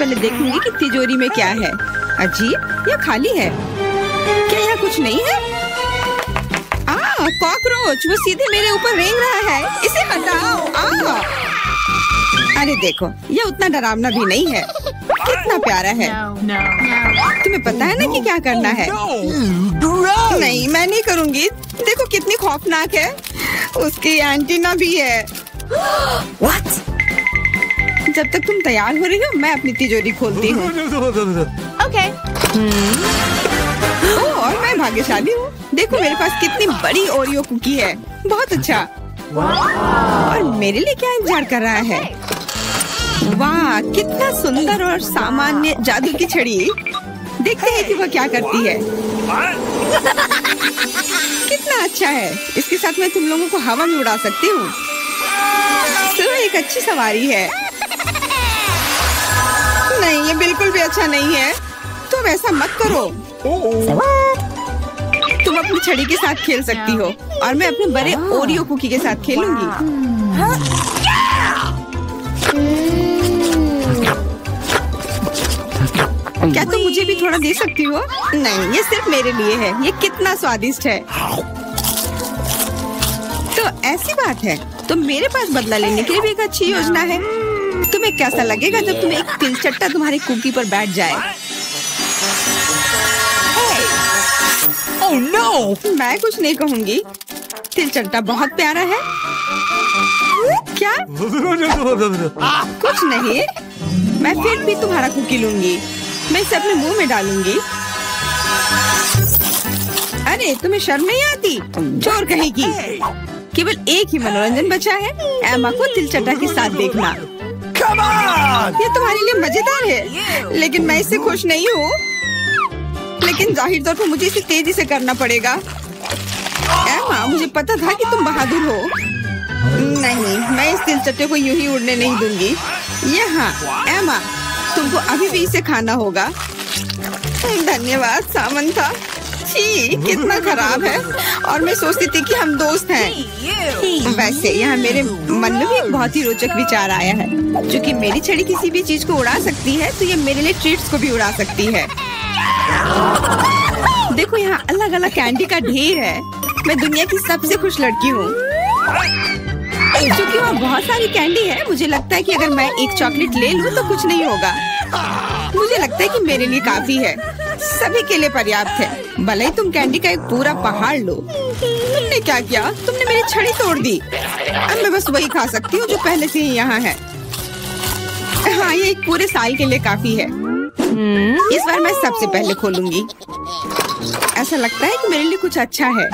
पहले देखूंगी कि तिजोरी में क्या है। अजीब, यह खाली है। क्या यहाँ कुछ नहीं है? कॉकरोच, वो सीधे मेरे ऊपर रेंग रहा है। इसे हटाओ। अरे देखो, ये उतना डरावना भी नहीं है। कितना प्यारा है। तुम्हें पता है ना कि क्या करना है? नहीं, मैं नहीं करूँगी। देखो कितनी खौफनाक है। उसकी एंटीना भी है। What? जब तक तुम तैयार हो रही हो, मैं अपनी तिजोरी खोलती हूँ। Okay. और मैं भाग्यशाली हूँ। देखो मेरे पास कितनी बड़ी ओरियो कुकी है। बहुत अच्छा। और मेरे लिए क्या इंतजार कर रहा है? वाह, कितना सुंदर और सामान्य जादू की छड़ी। देखते हैं कि वह क्या करती है। कितना अच्छा है। इसके साथ मैं तुम लोगों को हवा में उड़ा सकती हूँ। तो एक अच्छी सवारी है। नहीं, ये बिल्कुल भी अच्छा नहीं है। तुम ऐसा मत करो। तुम अपनी छड़ी के साथ खेल सकती हो और मैं अपने बड़े ओरियो कुकी के साथ खेलूंगी। क्या तुम मुझे भी थोड़ा दे सकती हो? नहीं, ये सिर्फ मेरे लिए है। ये कितना स्वादिष्ट है। तो ऐसी बात है, तो मेरे पास बदला लेने के लिए भी एक अच्छी योजना है। तुम्हें कैसा लगेगा जब तुम्हें एक तिलचट्टा तुम्हारी कुकी पर बैठ जाए? Oh no! मैं कुछ नहीं कहूँगी। तिलचट्टा बहुत प्यारा है। क्या? कुछ नहीं। मैं फिर भी तुम्हारा कुकी लूंगी। मैं इसे अपने मुंह में डालूंगी। अरे तुम्हें शर्म नहीं आती? चोर कहेगी। केवल एक ही मनोरंजन बचा है, एमा को तिलचट्टा के साथ देखना। ये तुम्हारे लिए मजेदार है, लेकिन मैं इससे खुश नहीं हूँ। लेकिन जाहिर तौर पर मुझे इसे तेजी से करना पड़ेगा। एमा, मुझे पता था कि तुम बहादुर हो। नहीं, मैं इस तिलचट्टे को यूं ही उड़ने नहीं दूंगी। यहाँ एमा, तुमको अभी भी इसे खाना होगा। धन्यवाद सामंथा। छी, कितना खराब है। और मैं सोचती थी कि हम दोस्त हैं। वैसे यहाँ मेरे मन में भी एक बहुत ही रोचक विचार आया है। क्योंकि मेरी छड़ी किसी भी चीज को उड़ा सकती है, तो ये मेरे लिए ट्रीट्स को भी उड़ा सकती है। देखो यहाँ अलग अलग कैंडी का ढेर है। मैं दुनिया की सबसे खुश लड़की हूँ। क्योंकि वहाँ बहुत सारी कैंडी है, मुझे लगता है कि अगर मैं एक चॉकलेट ले लूँ तो कुछ नहीं होगा। मुझे लगता है कि मेरे लिए काफी है। सभी के लिए पर्याप्त है। भले ही तुम कैंडी का एक पूरा पहाड़ लो। तुमने क्या किया? तुमने मेरी छड़ी तोड़ दी। अब मैं बस वही खा सकती हूँ जो पहले से ही यहाँ है। हाँ, ये एक पूरे साल के लिए काफी है। इस बार मैं सबसे पहले खोलूंगी। ऐसा लगता है कि मेरे लिए कुछ अच्छा है।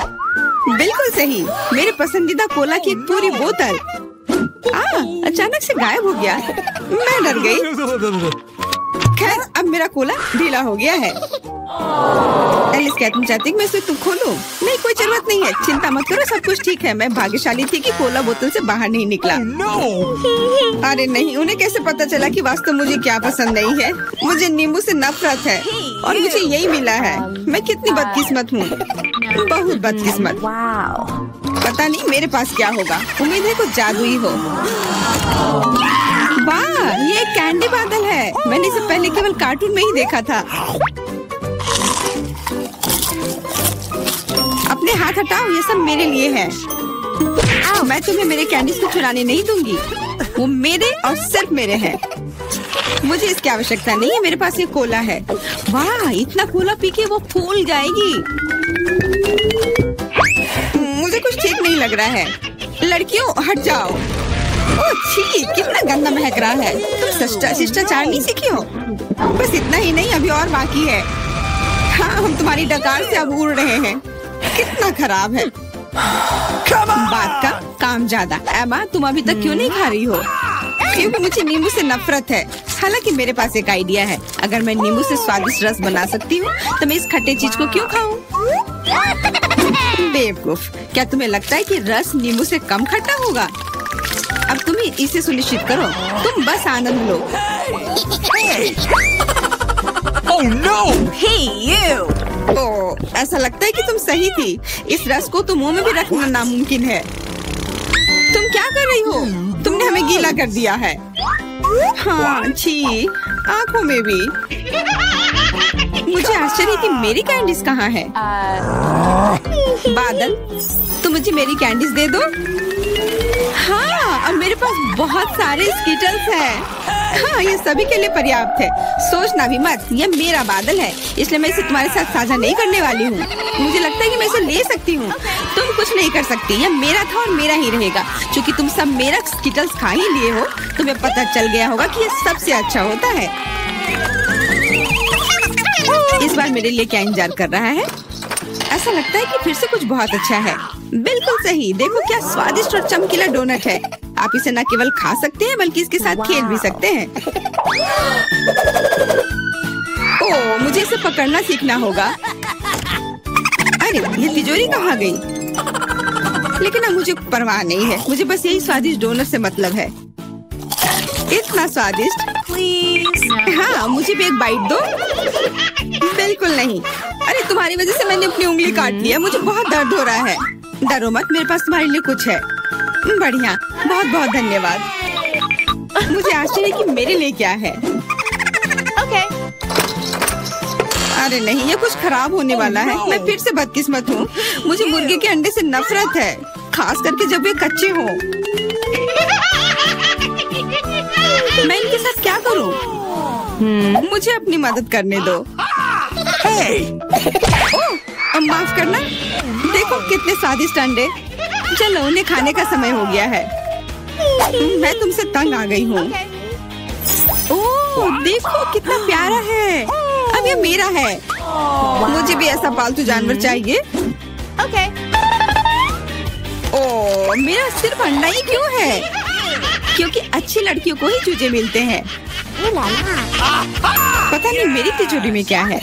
बिल्कुल सही, मेरे पसंदीदा कोला की एक पूरी बोतल। अचानक से गायब हो गया। मैं डर गई। खैर, अब मेरा कोला ढीला हो गया है। एलिस, क्या तुम चाहती मैं इसे खोलूं? नहीं, कोई जरूरत नहीं है। चिंता मत करो, सब कुछ ठीक है। मैं भाग्यशाली थी कि कोला बोतल से बाहर नहीं निकला। अरे नहीं, उन्हें कैसे पता चला कि वास्तव मुझे क्या पसंद नहीं है? मुझे नींबू से नफरत है और मुझे यही मिला है। मैं कितनी बदकिस्मत हूँ, बहुत बदकिस्मत। पता नहीं मेरे पास क्या होगा। उम्मीद है कुछ जादुई हो। वाह, ये कैंडी बादल है। मैंने इसे पहले केवल कार्टून में ही देखा था। अपने हाथ हटाओ, ये सब मेरे लिए है। मैं तुम्हें मेरे कैंडीज को चुराने नहीं दूंगी। वो मेरे और सिर्फ मेरे हैं। मुझे इसकी आवश्यकता नहीं है। मेरे पास ये कोला है। वाह, इतना कोला पी के वो फूल जाएगी। मुझे कुछ ठीक नहीं लग रहा है। लड़कियों, हट जाओ। ओह छी, कितना गंदा महक रहा है। तुम शिष्टाचार नहीं सीखी हो? बस इतना ही नहीं, अभी और बाकी है। हाँ, हम तुम्हारी डकार से अब उड़ रहे हैं। कितना खराब है। बात का काम ज्यादा। एमा, तुम अभी तक क्यों नहीं खा रही हो? क्योंकि मुझे नींबू से नफरत है। हालांकि मेरे पास एक आइडिया है। अगर मैं नींबू से स्वादिष्ट रस बना सकती हूँ, तो मैं इस खट्टे चीज को क्यों खाऊं? बेवकूफ, क्या तुम्हें लगता है कि रस नींबू से कम खट्टा होगा? अब तुम इसे सुनिश्चित करो। तुम बस आनंद लो। Oh no! Hey you! ओह, ऐसा लगता है कि तुम सही थी। इस रस को तो मुंह में भी रखना नामुमकिन है। तुम क्या कर रही हो? तुमने हमें गीला कर दिया है। हाँ, छी। आँखों में भी। मुझे आश्चर्य कि मेरी कैंडीज कहाँ है? बादल, तुम मुझे मेरी कैंडीज दे दो। हाँ, और मेरे पास बहुत सारे स्कीटल्स हैं। हाँ, ये सभी के लिए पर्याप्त है। सोचना भी मत, ये मेरा बादल है, इसलिए मैं इसे तुम्हारे साथ साझा नहीं करने वाली हूँ। मुझे लगता है कि मैं इसे ले सकती हूँ। तुम कुछ नहीं कर सकती, यह मेरा था और मेरा ही रहेगा। क्योंकि तुम सब मेरा स्कीटल्स खा ही लिए हो, तुम्हें पता चल गया होगा कि ये सबसे अच्छा होता है। इस बार मेरे लिए क्या इंतजार कर रहा है? ऐसा लगता है कि फिर से कुछ बहुत अच्छा है। बिल्कुल सही, देखो क्या स्वादिष्ट और चमकीला डोनट है। आप इसे न केवल खा सकते हैं बल्कि इसके साथ खेल भी सकते हैं। ओह, मुझे इसे पकड़ना सीखना होगा। अरे, ये तिजोरी कहाँ गई? लेकिन अब मुझे परवाह नहीं है, मुझे बस यही स्वादिष्ट डोनट से मतलब है। इतना स्वादिष्ट। हाँ, मुझे भी एक बाइट दो। बिल्कुल नहीं। अरे, तुम्हारी वजह से मैंने अपनी उंगली काट लिया, मुझे बहुत दर्द हो रहा है। डरो मत, मेरे पास तुम्हारे लिए कुछ है। बढ़िया, बहुत बहुत धन्यवाद। मुझे आश्चर्य कि मेरे लिए क्या है। Okay. अरे नहीं, ये कुछ खराब होने वाला है। मैं फिर से बदकिस्मत हूँ। मुझे मुर्गे के अंडे से नफरत है, खास करके जब वे कच्चे हों। मैं इनके साथ क्या करूँ? मुझे अपनी मदद करने दो। ओह, माफ करना। देखो कितने स्वादिष्ट अंडे। चलो, उन्हें खाने का समय हो गया है। मैं तुमसे तंग आ गई हूँ। ओह, देखो कितना प्यारा है। अब ये मेरा है। मुझे भी ऐसा पालतू जानवर चाहिए। Okay. ओह, मेरा सिर्फ अंडा ही क्यों है? क्योंकि अच्छी लड़कियों को ही चूजे मिलते हैं। पता नहीं मेरी तिजोरी में क्या है।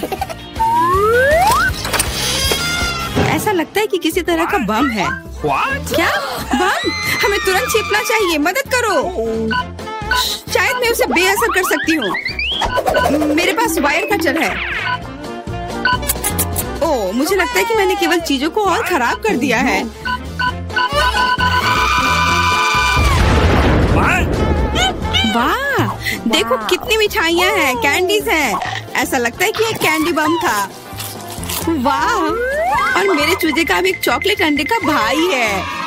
ऐसा लगता है कि किसी तरह का बम है। क्या बम? हमें तुरंत छिपना चाहिए, मदद करो। शायद मैं उसे बेअसर कर सकती हूँ। मेरे पास वायर कटर है। ओह, मुझे लगता है कि मैंने केवल चीजों को और खराब कर दिया है। वाह, देखो कितनी मिठाइयाँ हैं, कैंडीज हैं। ऐसा लगता है कि ये कैंडी बम था। वाह, और मेरे चूजे का भी एक चॉकलेट अंडे का भाई है।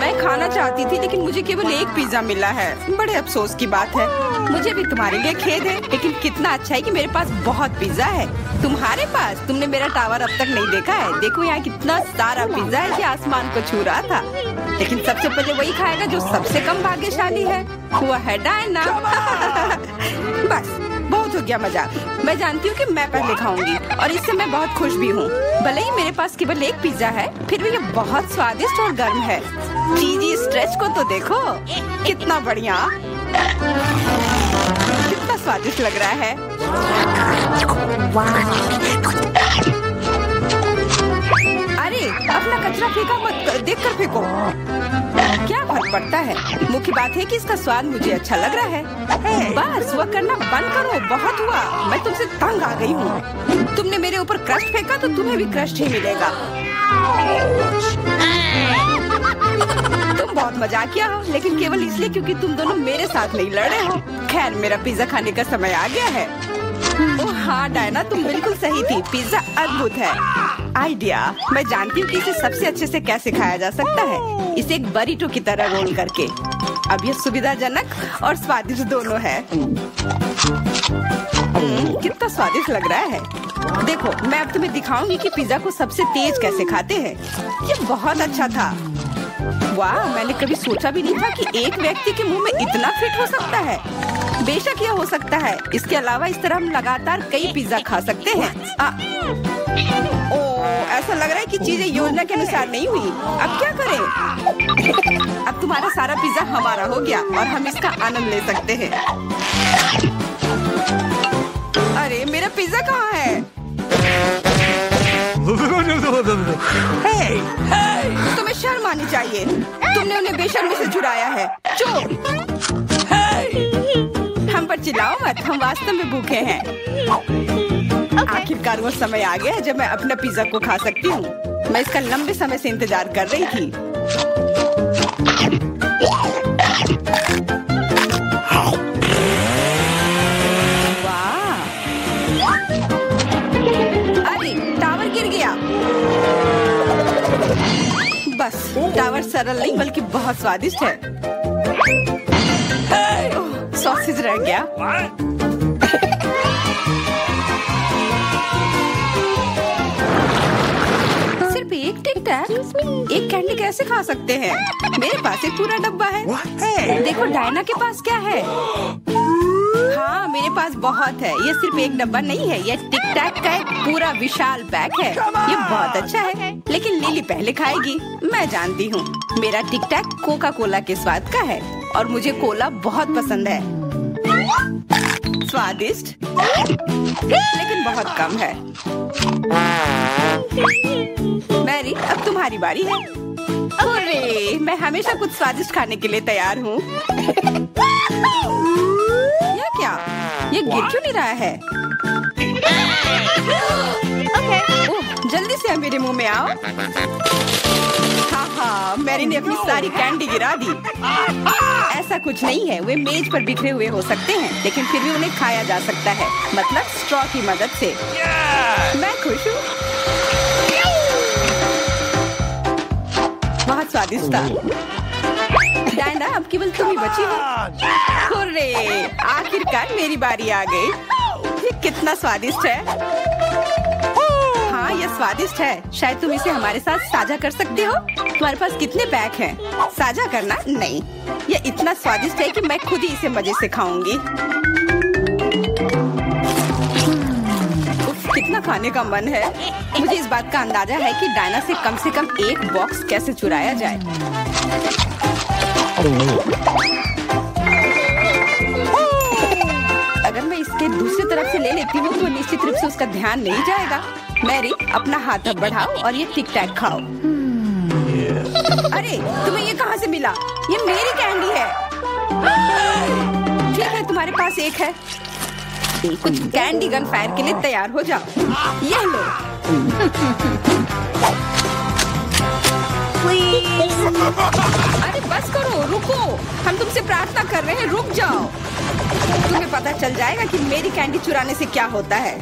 मैं खाना चाहती थी लेकिन मुझे केवल एक पिज्जा मिला है। बड़े अफसोस की बात है। मुझे भी तुम्हारे लिए खेद है, लेकिन कितना अच्छा है कि मेरे पास बहुत पिज्जा है। तुम्हारे पास? तुमने मेरा टावर अब तक नहीं देखा है। देखो यहाँ कितना सारा पिज्जा है कि आसमान को छू रहा था। लेकिन सबसे पहले वही खाएगा जो सबसे कम भाग्यशाली है। वो है डायना। बस बहुत हो गया मजाक। मैं जानती हूँ कि मैं पहले खाऊंगी और इससे मैं बहुत खुश भी हूँ। भले ही मेरे पास केवल एक पिज्जा है, फिर भी ये बहुत स्वादिष्ट और गर्म है। चीजी स्ट्रेच को तो देखो, कितना बढ़िया, कितना स्वादिष्ट लग रहा है। अरे, अपना कचरा फेंका मत, देखकर फेंको। क्या फर्क पड़ता है? मुख्य बात है कि इसका स्वाद मुझे अच्छा लग रहा है। बस वह करना बंद करो, बहुत हुआ। मैं तुमसे तंग आ गई हूँ। तुमने मेरे ऊपर क्रस्ट फेंका तो तुम्हें भी क्रस्ट ही मिलेगा। तुम बहुत मजाकिया हो, लेकिन केवल इसलिए क्योंकि तुम दोनों मेरे साथ नहीं लड़ रहे हो। खैर, मेरा पिज्जा खाने का समय आ गया है। ओह हाँ डायना, तुम बिल्कुल सही थी। पिज्जा अद्भुत है। आइडिया, मैं जानती हूँ कि इसे सबसे अच्छे से कैसे खाया जा सकता है। इसे एक बरीटो की तरह रोल करके। अब ये सुविधाजनक और स्वादिष्ट दोनों है। कितना स्वादिष्ट लग रहा है। देखो, मैं अब तुम्हें दिखाऊंगी कि पिज्जा को सबसे तेज कैसे खाते हैं। ये बहुत अच्छा था। वाह, मैंने कभी सोचा भी नहीं था कि एक व्यक्ति के मुंह में इतना फिट हो सकता है। बेशक यह हो सकता है। इसके अलावा इस तरह हम लगातार कई पिज्जा खा सकते हैं। ऐसा लग रहा है कि चीजें योजना के अनुसार नहीं हुई। अब क्या करें? अब तुम्हारा सारा पिज्जा हमारा हो गया और हम इसका आनंद ले सकते हैं। अरे, मेरा पिज्जा कहाँ है? तुम्हें शर्म आनी चाहिए। तुमने उन्हें बेशर्मी से चुराया है। चुप! हम पर चिल्लाओ मत, हम वास्तव में भूखे हैं। आखिरकार वो समय आ गया है जब मैं अपना पिज्जा को खा सकती हूँ। मैं इसका लंबे समय से इंतजार कर रही थी। केवल सरल नहीं बल्कि बहुत स्वादिष्ट है। सॉसेज रह गया। सिर्फ एक टिक टैक, एक कैंडी कैसे खा सकते हैं? मेरे पास एक पूरा डब्बा है। देखो डायना के पास क्या है। हाँ मेरे पास बहुत है। ये सिर्फ एक डब्बा नहीं है, ये टिक टैक का एक पूरा विशाल पैक है। ये बहुत अच्छा है, लेकिन लिली पहले खाएगी। मैं जानती हूँ मेरा टिक टैक कोका कोला के स्वाद का है और मुझे कोला बहुत पसंद है। स्वादिष्ट लेकिन बहुत कम है। मैरी अब तुम्हारी बारी है। अरे मैं हमेशा कुछ स्वादिष्ट खाने के लिए तैयार हूँ। यह क्या? ये गिर क्यों नहीं रहा है? ओह, जल्दी से मेरे मुंह में आओ। हाँ, मैरी ने अपनी सारी कैंडी गिरा दी। ऐसा कुछ नहीं है, वे मेज पर बिखरे हुए हो सकते हैं, लेकिन फिर भी उन्हें खाया जा सकता है, मतलब स्ट्रॉ की मदद से। मैं खुश हूँ। बहुत स्वादिष्ट था। डायना अब केवल तुम ही बची हो। हुर्रे, आखिरकार मेरी बारी आ गई। ये कितना स्वादिष्ट है। हाँ ये स्वादिष्ट है। शायद तुम इसे हमारे साथ साझा कर सकते हो। तुम्हारे पास कितने पैक हैं? साझा करना नहीं। ये इतना स्वादिष्ट है कि मैं खुद ही इसे मजे से खाऊंगी। उफ, कितना खाने का मन है। मुझे इस बात का अंदाजा है कि डायना से कम एक बॉक्स कैसे चुराया जाए। अगर मैं इसके दूसरी तरफ से ले लेती हूँ तो निश्चित रूप से उसका ध्यान नहीं जाएगा। मैरी अपना हाथ अब बढ़ाओ और ये टिक टैक खाओ। अरे तुम्हें ये कहाँ से मिला? ये मेरी कैंडी है। ठीक है तुम्हारे पास एक है। कुछ कैंडी गन फायर के लिए तैयार हो जाओ। ये लो। अरे बस करो, रुको। हम तुमसे प्रार्थना कर रहे हैं, रुक जाओ। तुम्हें पता चल जाएगा कि मेरी कैंडी चुराने से क्या होता है।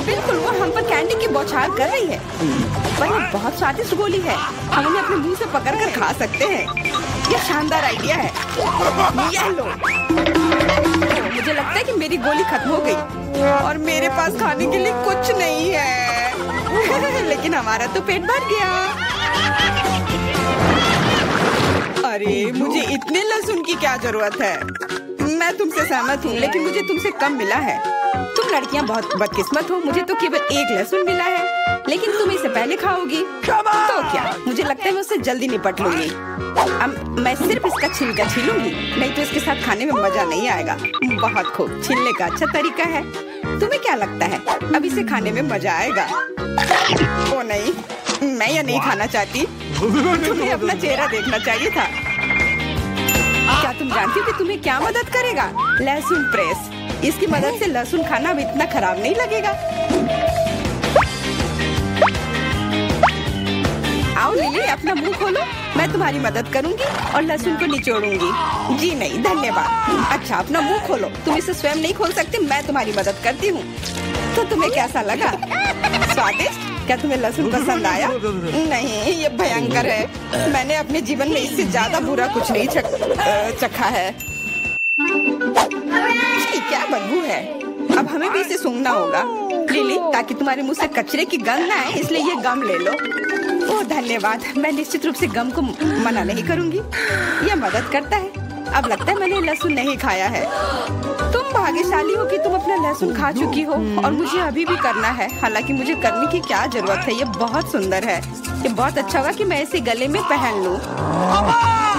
बिल्कुल, वो हम पर कैंडी की बौछार कर रही है। पर ये बहुत स्वादिष्ट गोली है। हम उन्हें अपने मुंह से पकड़कर खा सकते हैं। ये शानदार आइडिया है। ये लो। मुझे लगता है कि मेरी गोली खत्म हो गई और मेरे पास खाने के लिए कुछ नहीं है। लेकिन हमारा तो पेट भर गया। अरे मुझे इतने लहसुन की क्या जरूरत है? मैं तुमसे सहमत हूँ, लेकिन मुझे तुमसे कम मिला है। तुम लड़कियाँ बहुत बदकिस्मत हो। मुझे तो केवल एक लहसुन मिला है, लेकिन तुम इसे पहले खाओगी तो क्या? मुझे लगता है मैं उससे जल्दी निपट लूंगी। अब मैं सिर्फ इसका छिलका छीलूंगी, नहीं तो इसके साथ खाने में मजा नहीं आएगा। बहुत खूब, छीलने का अच्छा तरीका है। तुम्हें क्या लगता है अब इसे खाने में मजा आएगा? ओ नहीं, मैं यह नहीं खाना चाहती। तुम्हें अपना चेहरा देखना चाहिए था। क्या तुम जानती हो कि तुम्हें क्या मदद करेगा? लहसुन प्रेस। इसकी मदद से लहसुन खाना अब इतना खराब नहीं लगेगा। आओ लिली, अपना मुंह खोलो। मैं तुम्हारी मदद करूंगी और लहसुन को निचोड़ूंगी। जी नहीं, धन्यवाद। अच्छा, अपना मुंह खोलो। तुम इसे स्वयं नहीं खोल सकते, मैं तुम्हारी मदद करती हूँ। तो तुम्हें कैसा लगा? स्वादिष्ट? क्या तुम्हें लहसुन पसंद आया? नहीं, ये भयंकर है। मैंने अपने जीवन में इससे ज्यादा बुरा कुछ नहीं चखा है। क्या बदबू है। अब हमें भी इसे सूंघना होगा लिली, ताकि तुम्हारे मुंह से कचरे की गंध ना आए। इसलिए ये गम ले लो। ओह धन्यवाद। मैं निश्चित रूप से गम को मना नहीं करूंगी। यह मदद करता है। अब लगता है मैंने लहसुन नहीं खाया है। तुम भाग्यशाली हो कि तुम अपना लहसुन खा चुकी हो और मुझे अभी भी करना है। हालांकि मुझे करने की क्या जरूरत है, ये बहुत सुंदर है। ये बहुत अच्छा होगा कि मैं इसे गले में पहन लूं।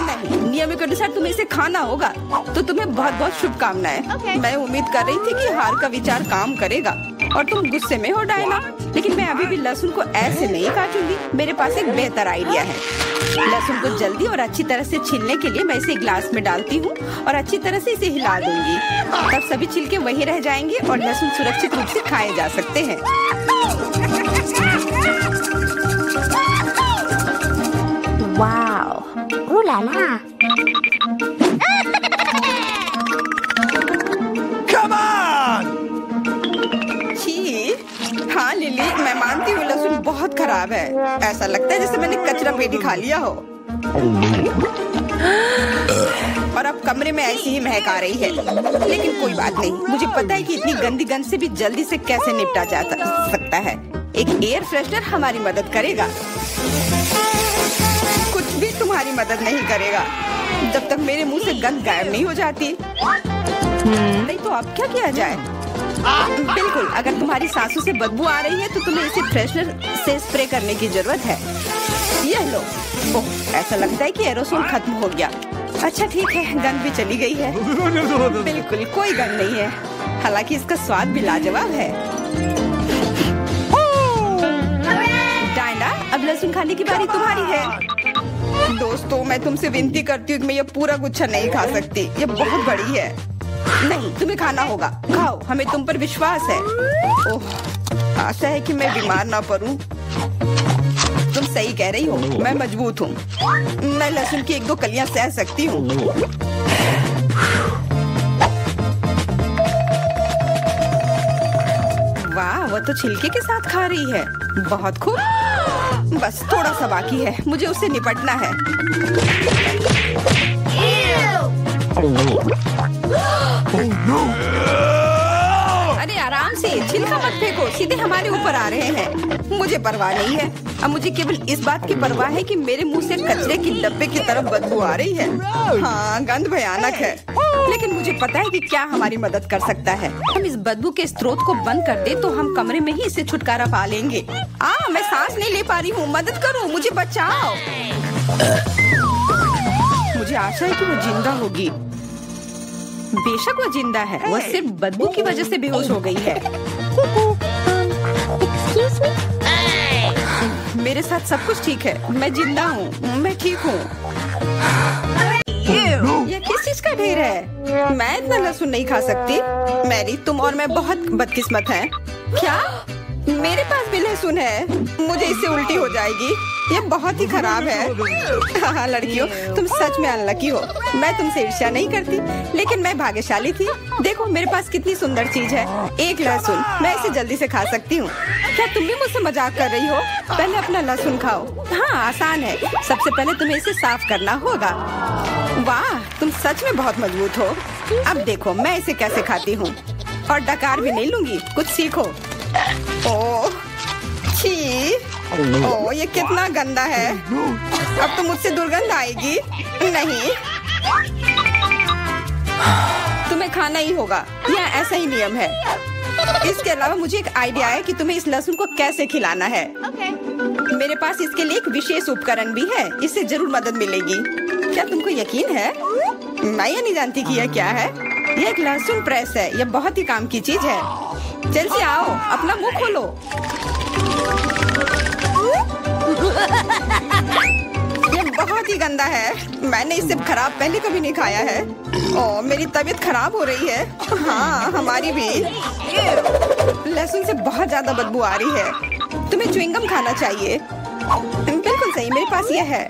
नहीं, नियम के अनुसार तुम्हें इसे खाना होगा। तो तुम्हें बहुत बहुत शुभकामनाएं। मैं उम्मीद कर रही थी कि हार का विचार काम करेगा और तुम गुस्से में हो डायना, लेकिन मैं अभी भी लहसुन को ऐसे नहीं काटूंगी। मेरे पास एक बेहतर आइडिया है। लहसुन को जल्दी और अच्छी तरह से छीलने के लिए मैं इसे ग्लास में डालती हूँ और अच्छी तरह से इसे हिला दूंगी। तब सभी छिलके वहीं रह जाएंगे और लहसुन सुरक्षित रूप से खाए जा सकते हैं। Wow, ooh la la। Come on! छी, हाँ लिली, मैं मानती हूँ लहसुन बहुत बहुत खराब है। ऐसा लगता है जैसे मैंने कचरा पेटी खा लिया हो। और अब कमरे में ऐसी ही महक आ रही है। लेकिन कोई बात नहीं, मुझे पता है कि इतनी गंदी गंध से भी जल्दी से कैसे निपटा जा सकता है। एक एयर फ्रेशनर हमारी मदद करेगा। कुछ भी तुम्हारी मदद नहीं करेगा जब तक मेरे मुंह से गंध गायब नहीं हो जाती। नहीं तो अब क्या किया जाए? बिल्कुल, अगर तुम्हारी सांसों से बदबू आ रही है तो तुम्हें इसे फ्रेशनर से स्प्रे करने की जरूरत है। यह लो। ओह, ऐसा लगता है कि एरोसोल खत्म हो गया। अच्छा ठीक है, गंध भी चली गई है। बिल्कुल कोई गंध नहीं है, हालांकि इसका स्वाद भी लाजवाब है। डायना, अब लहसुन खाने की बारी तुम्हारी है। दोस्तों, मैं तुमसे विनती करती हूँ कि मैं ये पूरा गुच्छा नहीं खा सकती, ये बहुत बड़ी है। नहीं, तुम्हें खाना होगा। खाओ, हमें तुम पर विश्वास है। ओह, आशा है कि मैं बीमार ना पड़ूं। तुम सही कह रही हो, मैं मजबूत हूँ। मैं लहसुन की 1-2 कलियां सह सकती हूँ। वाह, वो तो छिलके के साथ खा रही है। बहुत खूब। बस थोड़ा सा बाकी है, मुझे उससे निपटना है। अरे आराम से, छिलका मत फेंको, सीधे हमारे ऊपर आ रहे हैं। मुझे परवाह नहीं है। अब मुझे केवल इस बात की परवाह है कि मेरे मुंह से कचरे की डब्बे की तरफ बदबू आ रही है। हाँ, गंध भयानक है, लेकिन मुझे पता है कि क्या हमारी मदद कर सकता है। हम इस बदबू के स्रोत को बंद कर दे तो हम कमरे में ही इससे छुटकारा पा लेंगे। मैं सांस नहीं ले पा रही हूँ, मदद करो, मुझे बचाओ। मुझे आशा है कि वो जिंदा होगी। बेशक वो जिंदा है, वो सिर्फ बदबू की वजह से बेहोश हो गई है। मेरे साथ सब कुछ ठीक है, मैं जिंदा हूँ, मैं ठीक हूँ। ये किस चीज का ढेर है? मैं इतना लहसुन नहीं खा सकती। मैरी, तुम और मैं बहुत बदकिस्मत हैं। क्या? मेरे पास भी लहसुन है, मुझे इससे उल्टी हो जाएगी। ये बहुत ही खराब है। हाँ लड़कियों, तुम सच में अनलकी हो। मैं तुमसे ईर्ष्या नहीं करती, लेकिन मैं भाग्यशाली थी। देखो मेरे पास कितनी सुंदर चीज है, एक लहसुन। मैं इसे जल्दी से खा सकती हूँ। क्या तुम भी मुझसे मजाक कर रही हो? पहले अपना लहसुन खाओ। हाँ, आसान है। सबसे पहले तुम्हें इसे साफ करना होगा। वाह, तुम सच में बहुत मजबूत हो। अब देखो मैं इसे कैसे खाती हूँ, और डकार भी नहीं लूंगी। कुछ सीखो। ओह छी, ओह ये कितना गंदा है। अब तो मुझसे दुर्गंध आएगी। नहीं, तुम्हें खाना ही होगा, यह ऐसा ही नियम है। इसके अलावा मुझे एक आइडिया है कि तुम्हें इस लहसुन को कैसे खिलाना है। मेरे पास इसके लिए एक विशेष उपकरण भी है, इससे जरूर मदद मिलेगी। क्या तुमको यकीन है? मैं ये नहीं जानती कि यह क्या है। यह एक लहसुन प्रेस है, यह बहुत ही काम की चीज है। जल्दी से आओ, अपना मुंह खोलो। ये बहुत ही गंदा है, मैंने इससे खराब पहले कभी नहीं खाया है। ओह, मेरी तबीयत खराब हो रही है। हाँ, हमारी भी। लहसुन से बहुत ज्यादा बदबू आ रही है। तुम्हें च्युइंगम खाना चाहिए। बिल्कुल सही, मेरे पास यह है।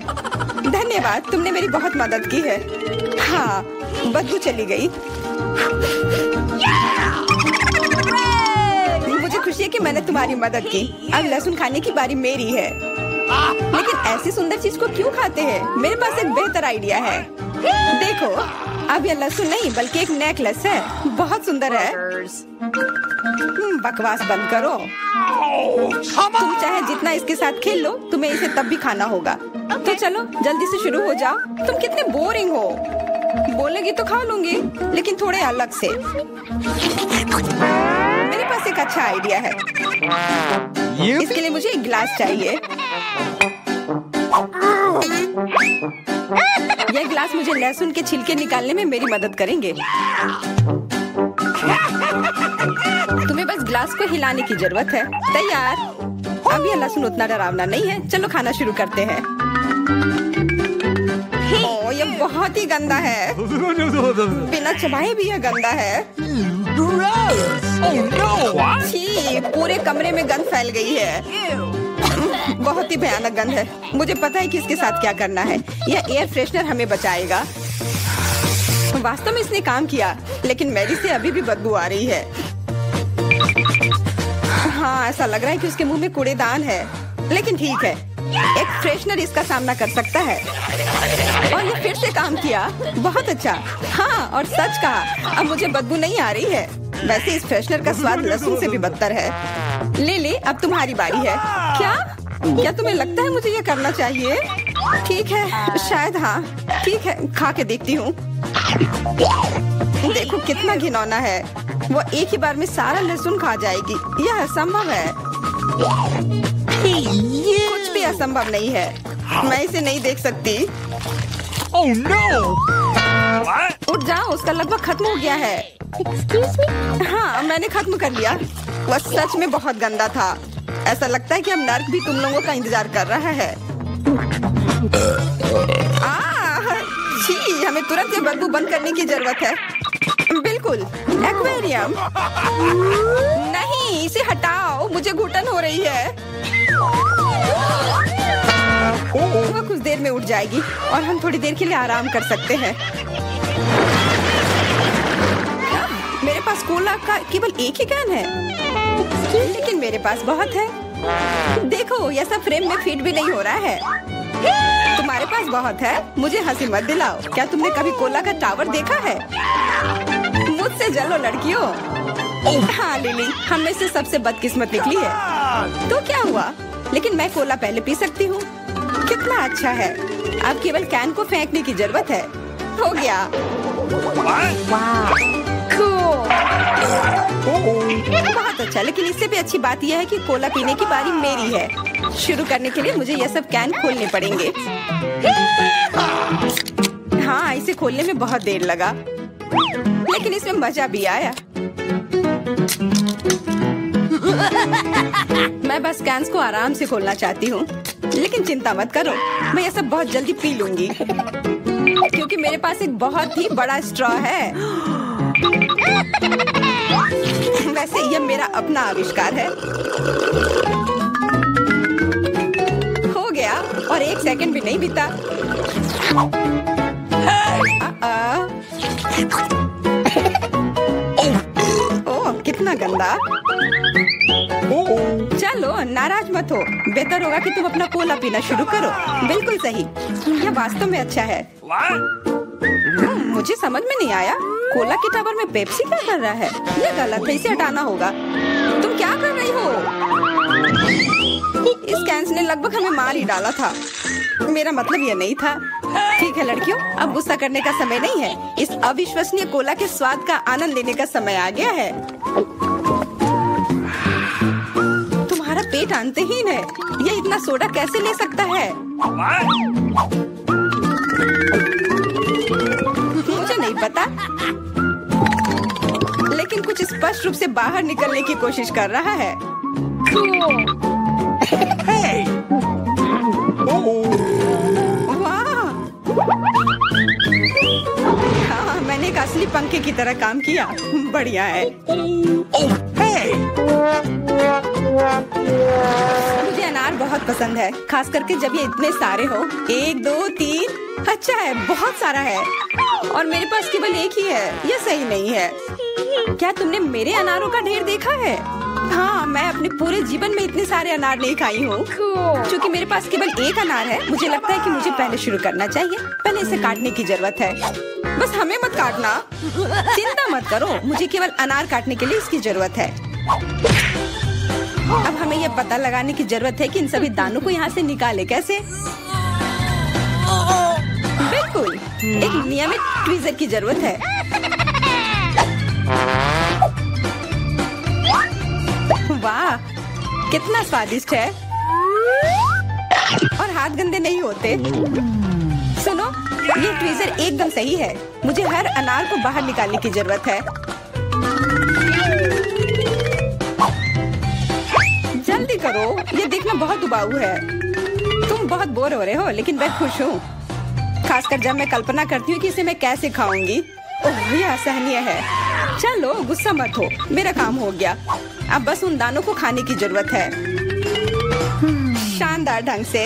धन्यवाद, तुमने मेरी बहुत मदद की है। हाँ, बदबू चली गई। मुझे खुशी है कि मैंने तुम्हारी मदद की। अब लहसुन खाने की बारी मेरी है। लेकिन ऐसी सुंदर चीज को क्यों खाते हैं? मेरे पास एक बेहतर आइडिया है। देखो, अब यह लहसुन नहीं बल्कि एक नेकलेस है। बहुत सुंदर है। बकवास बंद करो। तुम चाहे जितना इसके साथ खेल लो, तुम्हें इसे तब भी खाना होगा। तो चलो जल्दी से शुरू हो जाओ। तुम कितने बोरिंग हो। बोलेगी तो खा लूंगी, लेकिन थोड़े अलग से। मेरे पास एक अच्छा आइडिया है। इसके लिए मुझे एक गिलास चाहिए। यह गिलास मुझे लहसुन के छिलके निकालने में मेरी मदद करेंगे। तुम्हें बस गिलास को हिलाने की जरूरत है। तैयार। अब यह लहसुन उतना डरावना नहीं है। चलो खाना शुरू करते हैं। ओह, यह बहुत ही गंदा है। बिना चबाए भी यह गंदा है। छी, पूरे कमरे में गंध फैल गई है। बहुत ही भयानक गंध है। मुझे पता है कि इसके साथ क्या करना है। यह एयर फ्रेशनर हमें बचाएगा। वास्तव में इसने काम किया, लेकिन मैरी से अभी भी बदबू आ रही है। हाँ, ऐसा लग रहा है कि उसके मुंह में कूड़ेदान है। लेकिन ठीक है, एक फ्रेशनर इसका सामना कर सकता है। और ये फिर से काम किया, बहुत अच्छा। हाँ, और सच कहा, अब मुझे बदबू नहीं आ रही है। वैसे इस फ्रेशनर का स्वाद लहसुन से भी बदतर है। ले, अब तुम्हारी बारी है। क्या तुम्हें लगता है मुझे ये करना चाहिए? ठीक है, शायद हाँ। ठीक है, खा के देखती हूँ। देखो कितना घिनौना है। वो एक ही बार में सारा लहसुन खा जाएगी। यह असंभव है। कुछ भी असंभव नहीं है। मैं इसे नहीं देख सकती। Oh no! उठ जाओ, उसका लगभग खत्म हो गया है। Excuse me? हाँ, मैंने खत्म कर लिया। वह सच में बहुत गंदा था। ऐसा लगता है कि अब नर्क भी तुम लोगों का इंतजार कर रहा है। छी, हमें तुरंत ये बदबू बंद करने की जरूरत है। बिल्कुल, एक्वेरियम। नहीं, इसे हटाओ, मुझे घुटन हो रही है। वह कुछ देर में उठ जाएगी और हम थोड़ी देर के लिए आराम कर सकते हैं। मेरे पास कोला का केवल एक ही कैन है, लेकिन मेरे पास बहुत है। देखो, यह सब फ्रेम में फिट भी नहीं हो रहा है। तुम्हारे पास बहुत है, मुझे हंसी मत दिलाओ। क्या तुमने कभी कोला का टावर देखा है? मुझसे जलो लड़कियों। हाँ लिली, हम में से सबसे बदकिस्मत निकली है। तो क्या हुआ? लेकिन मैं कोला पहले पी सकती हूँ। कितना अच्छा है। अब केवल कैन को फेंकने की जरूरत है। हो गया। Wow. Cool. बहुत अच्छा, लेकिन इससे भी अच्छी बात यह है कि कोला पीने की बारी मेरी है। शुरू करने के लिए मुझे यह सब कैन खोलने पड़ेंगे। हाँ, इसे खोलने में बहुत देर लगा, लेकिन इसमें मजा भी आया। मैं बस कैंस को आराम से खोलना चाहती हूँ, लेकिन चिंता मत करो, मैं यह सब बहुत जल्दी पी लूंगी, क्योंकि मेरे पास एक बहुत ही बड़ा स्ट्रॉ है। वैसे यह मेरा अपना आविष्कार है। हो गया, और 1 सेकंड भी नहीं बीता। ओह, कितना गंदा। चलो, नाराज मत हो। बेहतर होगा कि तुम अपना कोला पीना शुरू करो। बिल्कुल सही, यह वास्तव में अच्छा है। मुझे समझ में नहीं आया, कोला के टावर में पेप्सी क्या कर रहा है? यह गलत है, इसे हटाना होगा। तुम क्या कर रही हो? इस कैंस ने लगभग हमें मार ही डाला था। मेरा मतलब यह नहीं था। ठीक है लड़कियों, अब गुस्सा करने का समय नहीं है। इस अविश्वसनीय कोला के स्वाद का आनंद लेने का समय आ गया है। तुम्हारा पेट अंतहीन है। यह इतना सोडा कैसे ले सकता है? मुझे नहीं पता, लेकिन कुछ स्पष्ट रूप से बाहर निकलने की कोशिश कर रहा है। वाह! हाँ, मैंने एक असली पंखे की तरह काम किया। बढ़िया है। मुझे अनार बहुत पसंद है, खास करके जब ये इतने सारे हो। 1 2 3, अच्छा है, बहुत सारा है। और मेरे पास केवल एक ही है। यह सही नहीं है। क्या तुमने मेरे अनारों का ढेर देखा है? हाँ, मैं अपने पूरे जीवन में इतने सारे अनार नहीं खाई हूँ। क्योंकि मेरे पास केवल एक अनार है, मुझे लगता है कि मुझे पहले शुरू करना चाहिए। पहले इसे काटने की जरूरत है। बस हमें मत काटना। चिंता मत करो, मुझे केवल अनार काटने के लिए इसकी जरूरत है। अब हमें यह पता लगाने की जरूरत है कि इन सभी दानों को यहाँ से निकाले कैसे। बिल्कुल, एक नियमित ट्वीजर की जरूरत है। वाह, कितना स्वादिष्ट है। और हाथ गंदे नहीं होते। सुनो, ये ट्वीजर एकदम सही है। मुझे हर अनार को बाहर निकालने की जरूरत है। जल्दी करो, ये देखना बहुत उबाऊ है। तुम बहुत बोर हो रहे हो, लेकिन मैं खुश हूँ, खासकर जब मैं कल्पना करती हूँ कि इसे मैं कैसे खाऊंगी। ओह, यह असहनीय है। चलो, गुस्सा मत हो, मेरा काम हो गया। अब बस उन दानों को खाने की जरूरत है, शानदार ढंग से।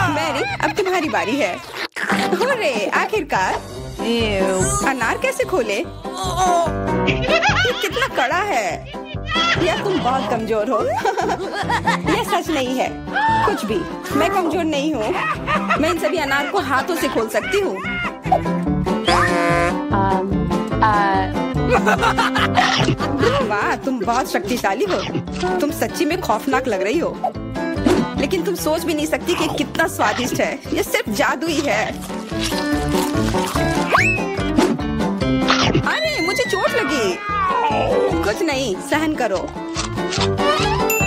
मैरी, अब तुम्हारी बारी है। हुर्रे, आखिरकार। अनार कैसे खोले? ये कितना कड़ा है। या तुम बहुत कमजोर हो। ये सच नहीं है कुछ भी। मैं कमजोर नहीं हूँ। मैं इन सभी अनार को हाथों से खोल सकती हूँ। वाह, तुम बहुत शक्तिशाली हो। तुम सच्ची में खौफनाक लग रही हो, लेकिन तुम सोच भी नहीं सकती कि कितना स्वादिष्ट है। ये सिर्फ जादू ही है। अरे मुझे चोट लगी। कुछ नहीं, सहन करो।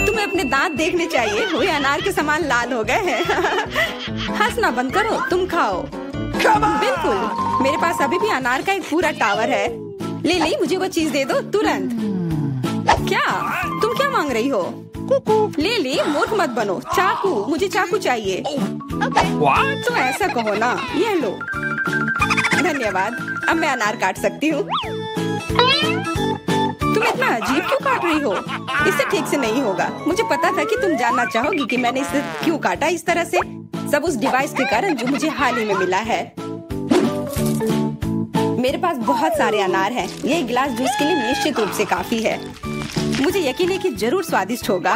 तुम्हें अपने दांत देखने चाहिए, वो अनार के समान लाल हो गए हैं। हंसना बंद करो, तुम खाओ। बिल्कुल, मेरे पास अभी भी अनार का एक पूरा टावर है। ले मुझे वो चीज दे दो तुरंत। क्या तुम क्या मांग रही हो? ले मूर्ख मत बनो। चाकू, मुझे चाकू चाहिए। तो ऐसा कहो ना। ये लो। धन्यवाद, अब मैं अनार काट सकती हूँ। तुम इतना अजीब क्यों काट रही हो? इससे ठीक से नहीं होगा। मुझे पता था कि तुम जानना चाहोगी कि मैंने इसे क्यों काटा इस तरह से। सब उस डिवाइस के कारण जो मुझे हाल ही में मिला है। मेरे पास बहुत सारे अनार हैं। ये एक गिलास जूस के लिए निश्चित रूप से काफी है। मुझे यकीन है कि जरूर स्वादिष्ट होगा।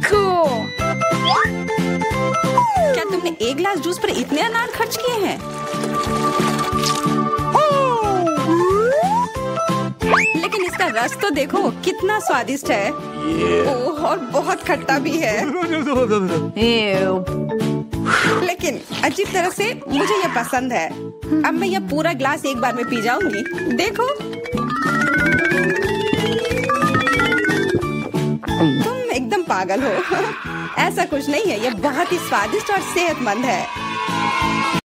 Cool. क्या तुमने एक गिलास जूस पर इतने अनार खर्च किए हैं? लेकिन इसका रस तो देखो कितना स्वादिष्ट है। ओह, और बहुत खट्टा भी है। Ew. लेकिन अजीब तरह से मुझे ये पसंद है। अब मैं ये पूरा ग्लास एक बार में पी जाऊंगी। देखो, तुम एकदम पागल हो। ऐसा कुछ नहीं है। ये बहुत ही स्वादिष्ट और सेहतमंद है।